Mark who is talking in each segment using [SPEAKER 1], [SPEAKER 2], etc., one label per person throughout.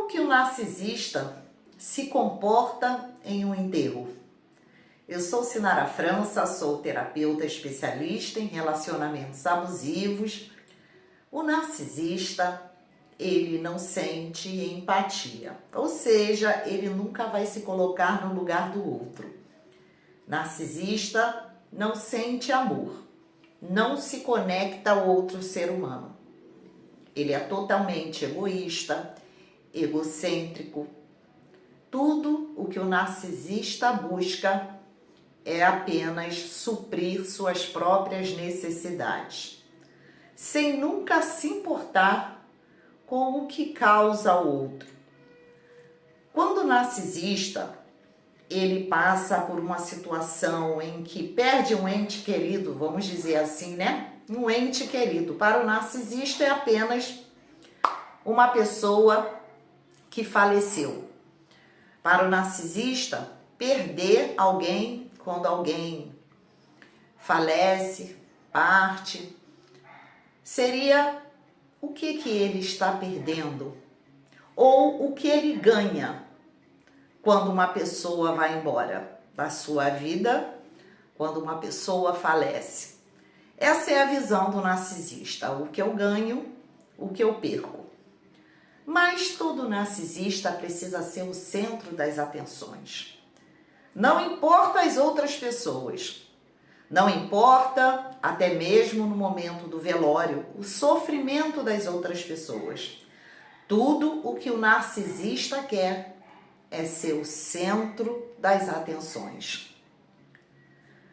[SPEAKER 1] Como que o narcisista se comporta em um enterro? Eu sou Sinara França, sou terapeuta especialista em relacionamentos abusivos. O narcisista, ele não sente empatia, ou seja, ele nunca vai se colocar no lugar do outro. Narcisista não sente amor, não se conecta ao outro ser humano. Ele é totalmente egoísta, egocêntrico. Tudo o que o narcisista busca é apenas suprir suas próprias necessidades, sem nunca se importar com o que causa ao outro. Quando o narcisista ele passa por uma situação em que perde um ente querido, vamos dizer assim, né? Um ente querido. Para o narcisista é apenas uma pessoa que faleceu. Para o narcisista, perder alguém, quando alguém falece, parte, seria o que ele está perdendo ou o que ele ganha quando uma pessoa vai embora da sua vida, quando uma pessoa falece. Essa é a visão do narcisista, o que eu ganho, o que eu perco. Mas todo narcisista precisa ser o centro das atenções. Não importa as outras pessoas, não importa até mesmo no momento do velório, o sofrimento das outras pessoas. Tudo o que o narcisista quer é ser o centro das atenções.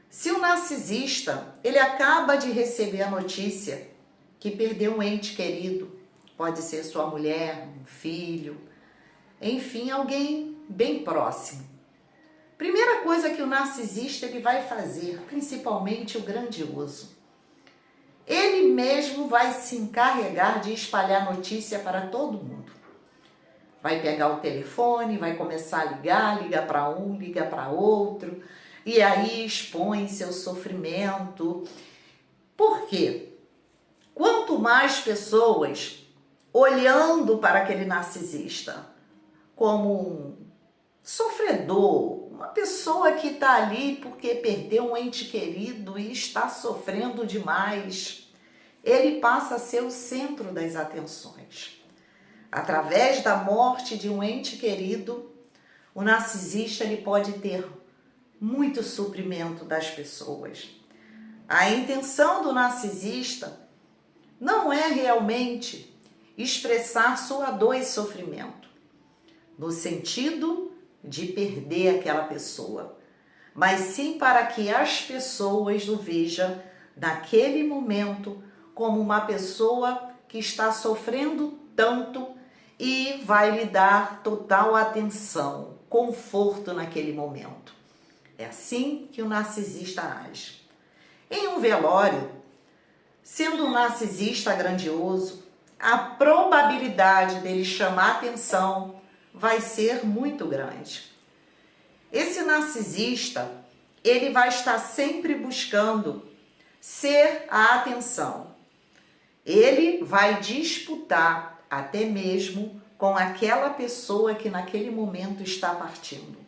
[SPEAKER 1] Se o narcisista, ele acaba de receber a notícia que perdeu um ente querido, pode ser sua mulher, um filho, enfim, alguém bem próximo. Primeira coisa que o narcisista ele vai fazer, principalmente o grandioso, ele mesmo vai se encarregar de espalhar notícia para todo mundo. Vai pegar o telefone, vai começar a ligar para um, liga para outro, e aí expõe seu sofrimento. Por quê? Quanto mais pessoas olhando para aquele narcisista como um sofredor, uma pessoa que está ali porque perdeu um ente querido e está sofrendo demais, ele passa a ser o centro das atenções. Através da morte de um ente querido, o narcisista ele pode ter muito suprimento das pessoas. A intenção do narcisista não é realmente expressar sua dor e sofrimento, no sentido de perder aquela pessoa, mas sim para que as pessoas o vejam naquele momento como uma pessoa que está sofrendo tanto e vai lhe dar total atenção, conforto naquele momento. É assim que o narcisista age. Em um velório, sendo um narcisista grandioso, a probabilidade dele chamar atenção vai ser muito grande. Esse narcisista, ele vai estar sempre buscando ser a atenção. Ele vai disputar até mesmo com aquela pessoa que naquele momento está partindo.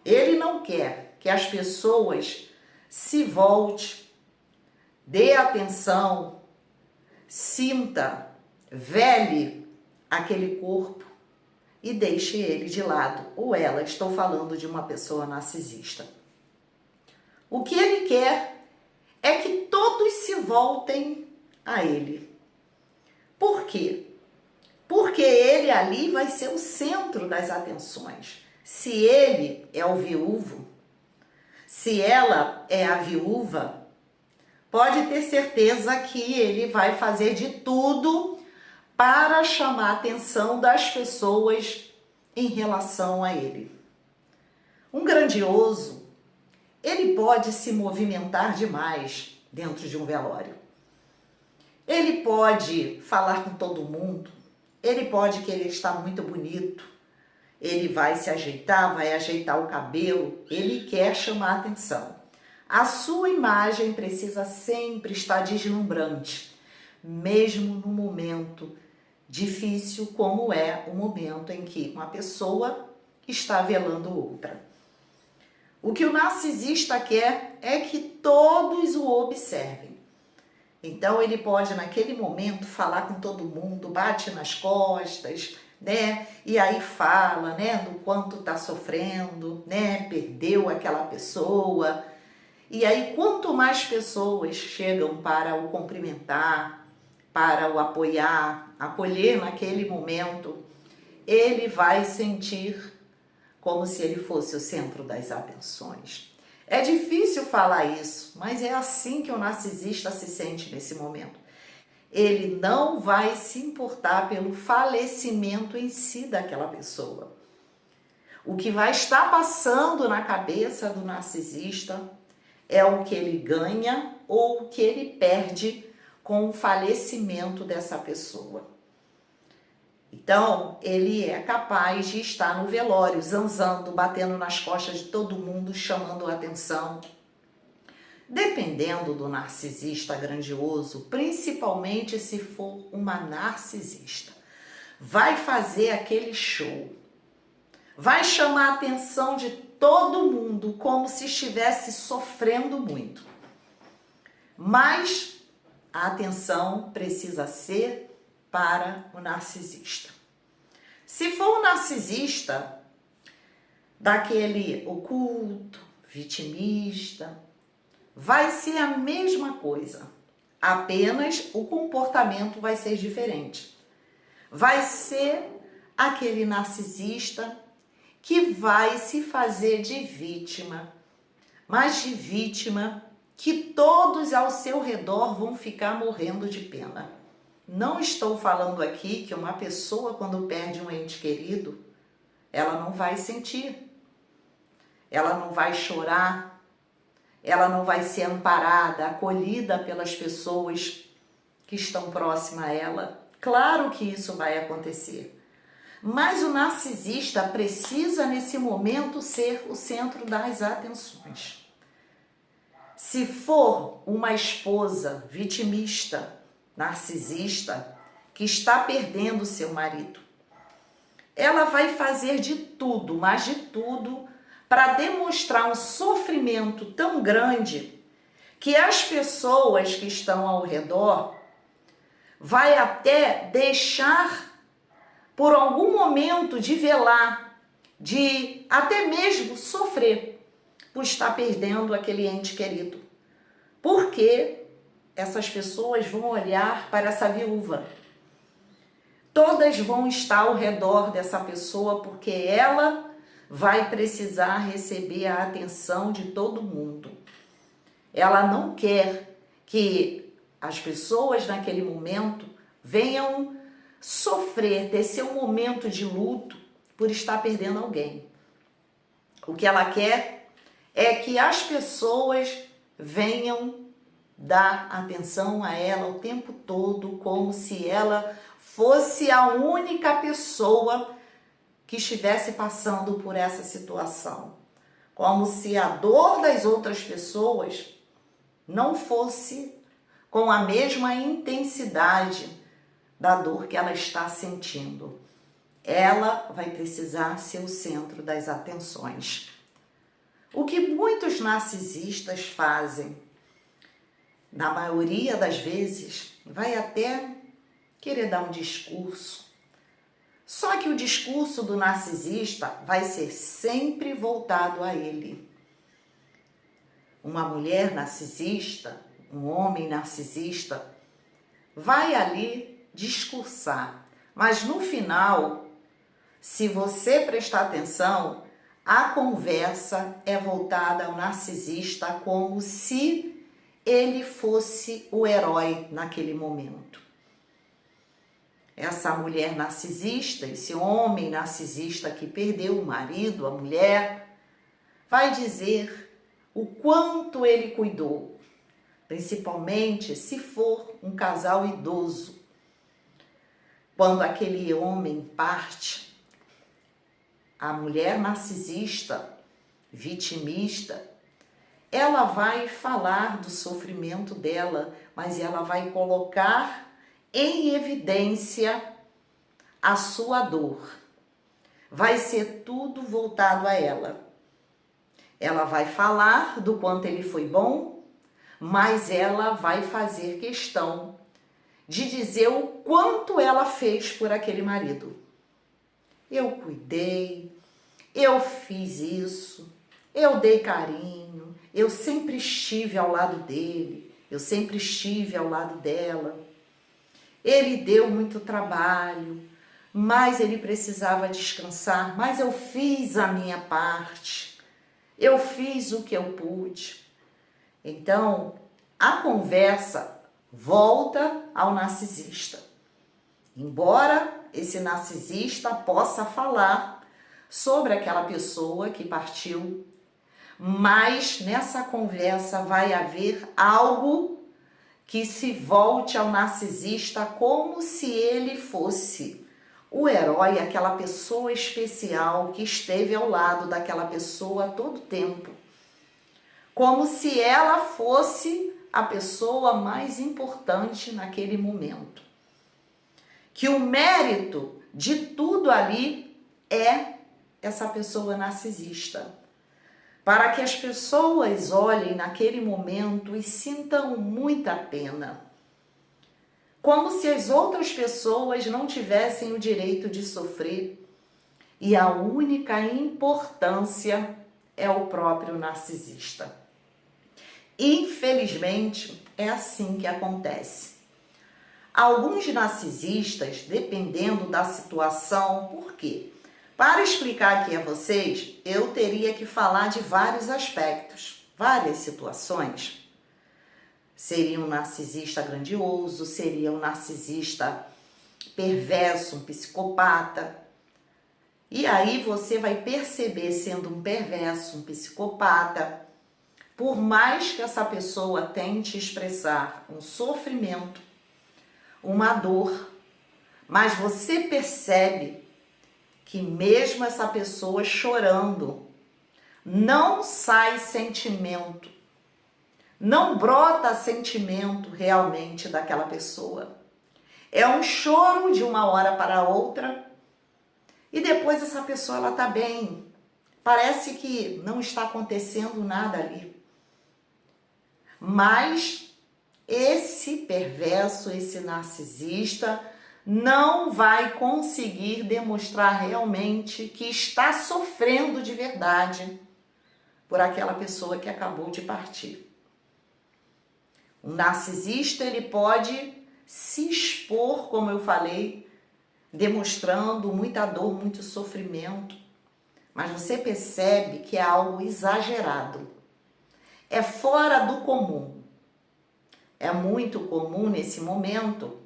[SPEAKER 1] Ele não quer que as pessoas se voltem, dê atenção, sinta, vele aquele corpo e deixe ele de lado, ou ela, estou falando de uma pessoa narcisista. O que ele quer é que todos se voltem a ele. Por quê? Porque ele ali vai ser o centro das atenções. Se ele é o viúvo, se ela é a viúva, pode ter certeza que ele vai fazer de tudo para chamar a atenção das pessoas em relação a ele. Um grandioso, ele pode se movimentar demais dentro de um velório. Ele pode falar com todo mundo, ele pode querer estar muito bonito, ele vai se ajeitar, vai ajeitar o cabelo, ele quer chamar a atenção. A sua imagem precisa sempre estar deslumbrante, mesmo no momento difícil como é o momento em que uma pessoa está velando outra. O que o narcisista quer é que todos o observem. Então ele pode naquele momento falar com todo mundo, bate nas costas, né? E aí fala, né, do quanto tá sofrendo, né? Perdeu aquela pessoa. E aí quanto mais pessoas chegam para o cumprimentar, para o apoiar, acolher naquele momento, ele vai sentir como se ele fosse o centro das atenções. É difícil falar isso, mas é assim que o narcisista se sente nesse momento. Ele não vai se importar pelo falecimento em si daquela pessoa. O que vai estar passando na cabeça do narcisista é o que ele ganha ou o que ele perde com o falecimento dessa pessoa. Então, ele é capaz de estar no velório, zanzando, batendo nas costas de todo mundo, chamando a atenção. Dependendo do narcisista grandioso, principalmente se for uma narcisista, vai fazer aquele show, vai chamar a atenção de todo mundo como se estivesse sofrendo muito. Mas a atenção precisa ser para o narcisista. Se for um narcisista daquele oculto, vitimista, vai ser a mesma coisa, apenas o comportamento vai ser diferente. Vai ser aquele narcisista que vai se fazer de vítima, mas de vítima que todos ao seu redor vão ficar morrendo de pena. Não estou falando aqui que uma pessoa, quando perde um ente querido, ela não vai sentir, ela não vai chorar, ela não vai ser amparada, acolhida pelas pessoas que estão próximas a ela. Claro que isso vai acontecer. Mas o narcisista precisa, nesse momento, ser o centro das atenções. Se for uma esposa vitimista, narcisista, que está perdendo seu marido, ela vai fazer de tudo, mas de tudo, para demonstrar um sofrimento tão grande que as pessoas que estão ao redor vai até deixar por algum momento de velar, de até mesmo sofrer por estar perdendo aquele ente querido. Porque essas pessoas vão olhar para essa viúva. Todas vão estar ao redor dessa pessoa porque ela vai precisar receber a atenção de todo mundo. Ela não quer que as pessoas naquele momento venham sofrer, ter seu momento de luto por estar perdendo alguém. O que ela quer é que as pessoas venham dar atenção a ela o tempo todo, como se ela fosse a única pessoa que estivesse passando por essa situação. Como se a dor das outras pessoas não fosse com a mesma intensidade da dor que ela está sentindo. Ela vai precisar ser o centro das atenções. O que muitos narcisistas fazem, na maioria das vezes, vai até querer dar um discurso. Só que o discurso do narcisista vai ser sempre voltado a ele. Uma mulher narcisista, um homem narcisista, vai ali discursar. Mas no final, se você prestar atenção, a conversa é voltada ao narcisista como se ele fosse o herói naquele momento. Essa mulher narcisista, esse homem narcisista que perdeu o marido, a mulher, vai dizer o quanto ele cuidou, principalmente se for um casal idoso. Quando aquele homem parte, a mulher narcisista, vitimista, ela vai falar do sofrimento dela, mas ela vai colocar em evidência a sua dor. Vai ser tudo voltado a ela. Ela vai falar do quanto ele foi bom, mas ela vai fazer questão de dizer o quanto ela fez por aquele marido. Eu cuidei, eu fiz isso, eu dei carinho, eu sempre estive ao lado dele, eu sempre estive ao lado dela. Ele deu muito trabalho, mas ele precisava descansar, mas eu fiz a minha parte, eu fiz o que eu pude. Então, a conversa volta ao narcisista. Embora esse narcisista possa falar sobre aquela pessoa que partiu, mas nessa conversa vai haver algo que se volte ao narcisista como se ele fosse o herói, aquela pessoa especial que esteve ao lado daquela pessoa a todo tempo. Como se ela fosse a pessoa mais importante naquele momento. Que o mérito de tudo ali é essa pessoa narcisista. Para que as pessoas olhem naquele momento e sintam muita pena. Como se as outras pessoas não tivessem o direito de sofrer e a única importância é o próprio narcisista. Infelizmente, é assim que acontece. Alguns narcisistas, dependendo da situação, por quê? Para explicar aqui a vocês, eu teria que falar de vários aspectos, várias situações. Seria um narcisista grandioso, seria um narcisista perverso, um psicopata. E aí você vai perceber, sendo um perverso, um psicopata, por mais que essa pessoa tente expressar um sofrimento, uma dor, mas você percebe que mesmo essa pessoa chorando, não sai sentimento, não brota sentimento realmente daquela pessoa. É um choro de uma hora para outra e depois essa pessoa ela tá bem. Parece que não está acontecendo nada ali. Mas esse perverso, esse narcisista, não vai conseguir demonstrar realmente que está sofrendo de verdade por aquela pessoa que acabou de partir. O narcisista, ele pode se expor, como eu falei, demonstrando muita dor, muito sofrimento, mas você percebe que é algo exagerado. É fora do comum. É muito comum nesse momento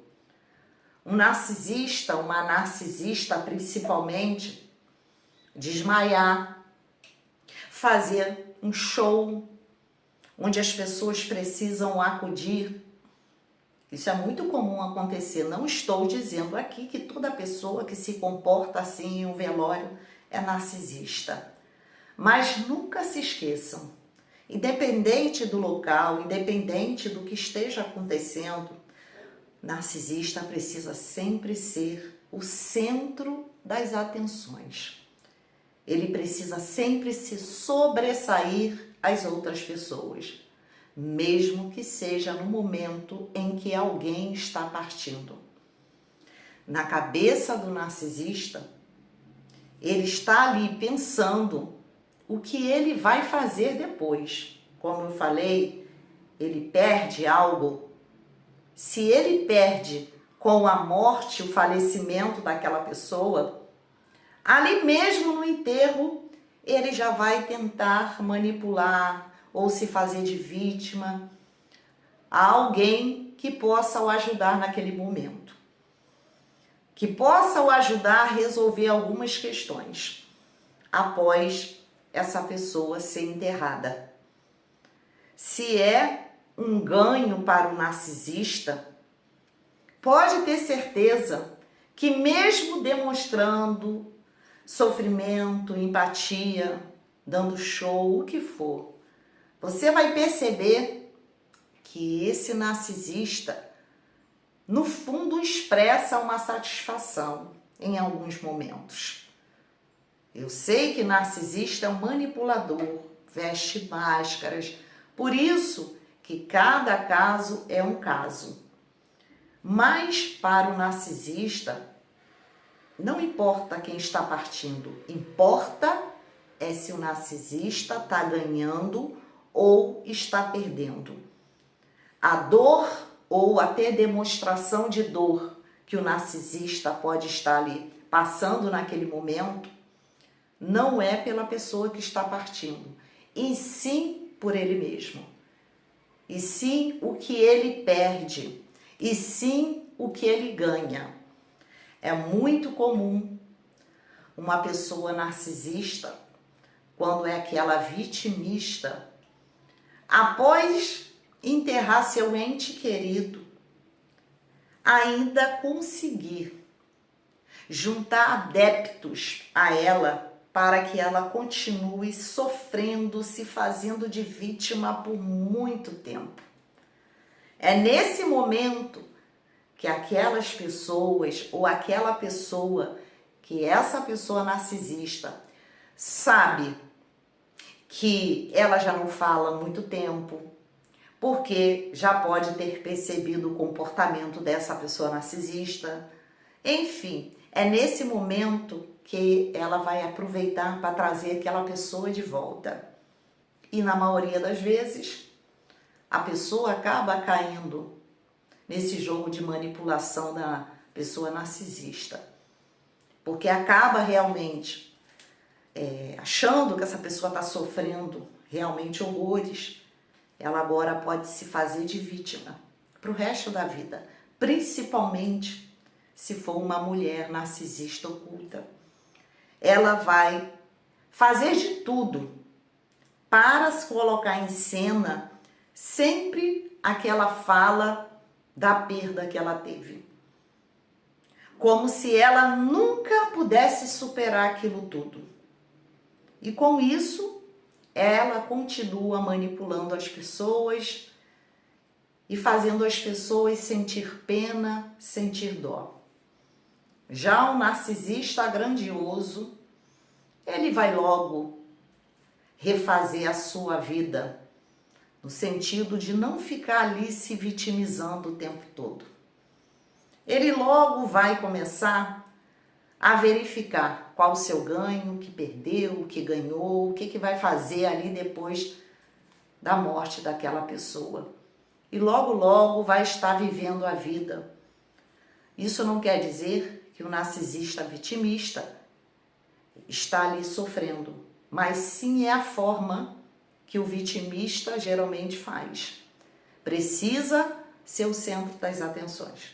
[SPEAKER 1] um narcisista, uma narcisista principalmente, desmaiar, fazer um show onde as pessoas precisam acudir. Isso é muito comum acontecer. Não estou dizendo aqui que toda pessoa que se comporta assim em um velório é narcisista. Mas nunca se esqueçam, independente do local, independente do que esteja acontecendo, narcisista precisa sempre ser o centro das atenções. Ele precisa sempre se sobressair às outras pessoas, mesmo que seja no momento em que alguém está partindo. Na cabeça do narcisista, ele está ali pensando o que ele vai fazer depois. Como eu falei, ele perde algo. Se ele perde com a morte, o falecimento daquela pessoa, ali mesmo no enterro, ele já vai tentar manipular ou se fazer de vítima a alguém que possa o ajudar naquele momento, que possa o ajudar a resolver algumas questões após essa pessoa ser enterrada. Se é um ganho para o narcisista, pode ter certeza que mesmo demonstrando sofrimento, empatia, dando show, o que for, você vai perceber que esse narcisista, no fundo, expressa uma satisfação. em alguns momentos. Eu sei que narcisista é um manipulador, veste máscaras, por isso que cada caso é um caso. Mas para o narcisista, não importa quem está partindo, importa é se o narcisista está ganhando ou está perdendo. A dor ou até demonstração de dor que o narcisista pode estar ali passando naquele momento, não é pela pessoa que está partindo, e sim por ele mesmo. E sim o que ele perde, e sim o que ele ganha. É muito comum uma pessoa narcisista, quando é aquela vitimista, após enterrar seu ente querido, ainda conseguir juntar adeptos a ela para que ela continue sofrendo, se fazendo de vítima por muito tempo. É nesse momento que aquelas pessoas ou aquela pessoa, que essa pessoa narcisista sabe que ela já não fala há muito tempo, porque já pode ter percebido o comportamento dessa pessoa narcisista. Enfim, é nesse momento que ela vai aproveitar para trazer aquela pessoa de volta. E na maioria das vezes, a pessoa acaba caindo nesse jogo de manipulação da pessoa narcisista. Porque acaba realmente achando que essa pessoa está sofrendo realmente horrores. Ela agora pode se fazer de vítima para o resto da vida, principalmente se for uma mulher narcisista oculta. Ela vai fazer de tudo para se colocar em cena sempre aquela fala da perda que ela teve. Como se ela nunca pudesse superar aquilo tudo. E com isso, ela continua manipulando as pessoas e fazendo as pessoas sentir pena, sentir dó. Já o narcisista grandioso, ele vai logo refazer a sua vida, no sentido de não ficar ali se vitimizando o tempo todo. Ele logo vai começar a verificar qual o seu ganho, o que perdeu, o que ganhou, o que vai fazer ali depois da morte daquela pessoa. E logo, logo vai estar vivendo a vida. Isso não quer dizer que o narcisista vitimista está ali sofrendo, mas sim é a forma que o vitimista geralmente faz. Precisa ser o centro das atenções.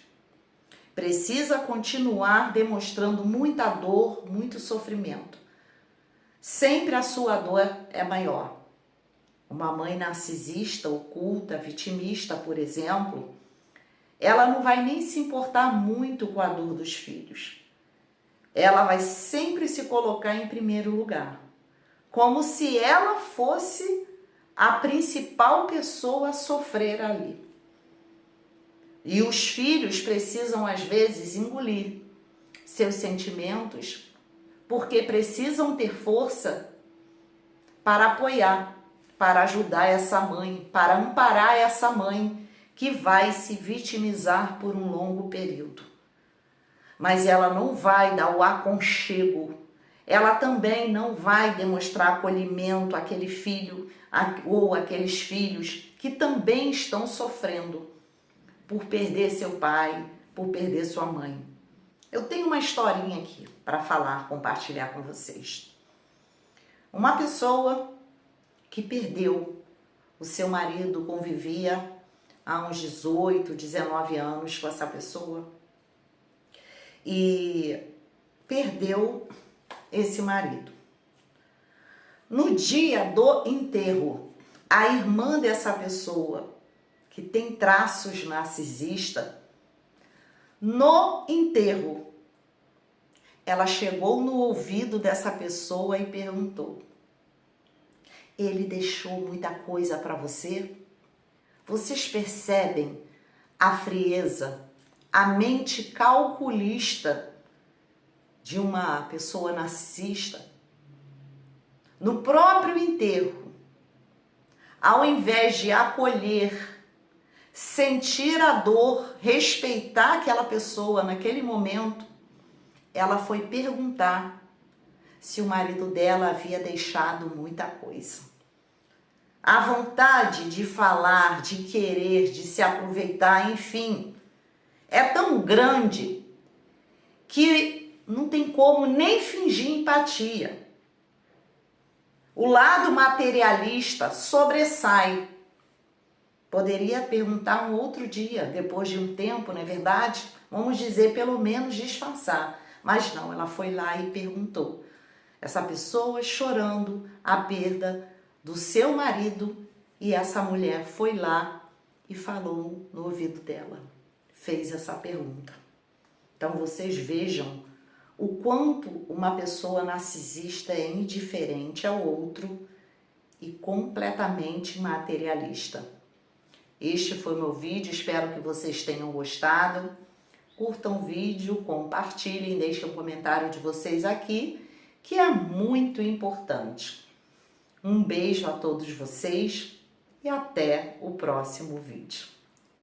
[SPEAKER 1] Precisa continuar demonstrando muita dor, muito sofrimento. Sempre a sua dor é maior. Uma mãe narcisista, oculta, vitimista, por exemplo, ela não vai nem se importar muito com a dor dos filhos. Ela vai sempre se colocar em primeiro lugar, como se ela fosse a principal pessoa a sofrer ali. E os filhos precisam, às vezes, engolir seus sentimentos, porque precisam ter força para apoiar, para ajudar essa mãe, para amparar essa mãe que vai se vitimizar por um longo período. Mas ela não vai dar o aconchego, ela também não vai demonstrar acolhimento àquele filho ou àqueles filhos que também estão sofrendo por perder seu pai, por perder sua mãe. Eu tenho uma historinha aqui para falar, compartilhar com vocês. Uma pessoa que perdeu o seu marido, convivia há uns 18, 19 anos com essa pessoa e perdeu esse marido. No dia do enterro, a irmã dessa pessoa, que tem traços narcisistas, no enterro, ela chegou no ouvido dessa pessoa e perguntou: ele deixou muita coisa para você? Vocês percebem a frieza, a mente calculista de uma pessoa narcisista, no próprio enterro, ao invés de acolher, sentir a dor, respeitar aquela pessoa naquele momento, ela foi perguntar se o marido dela havia deixado muita coisa. A vontade de falar, de querer, de se aproveitar, enfim, é tão grande que não tem como nem fingir empatia. O lado materialista sobressai. Poderia perguntar um outro dia, depois de um tempo, não é verdade? Vamos dizer, pelo menos disfarçar. Mas não, ela foi lá e perguntou. Essa pessoa chorando a perda do seu marido, e essa mulher foi lá e falou no ouvido dela, fez essa pergunta. Então vocês vejam o quanto uma pessoa narcisista é indiferente ao outro e completamente materialista. Este foi o meu vídeo, espero que vocês tenham gostado. Curtam o vídeo, compartilhem, deixem um comentário de vocês aqui, que é muito importante. Um beijo a todos vocês e até o próximo vídeo.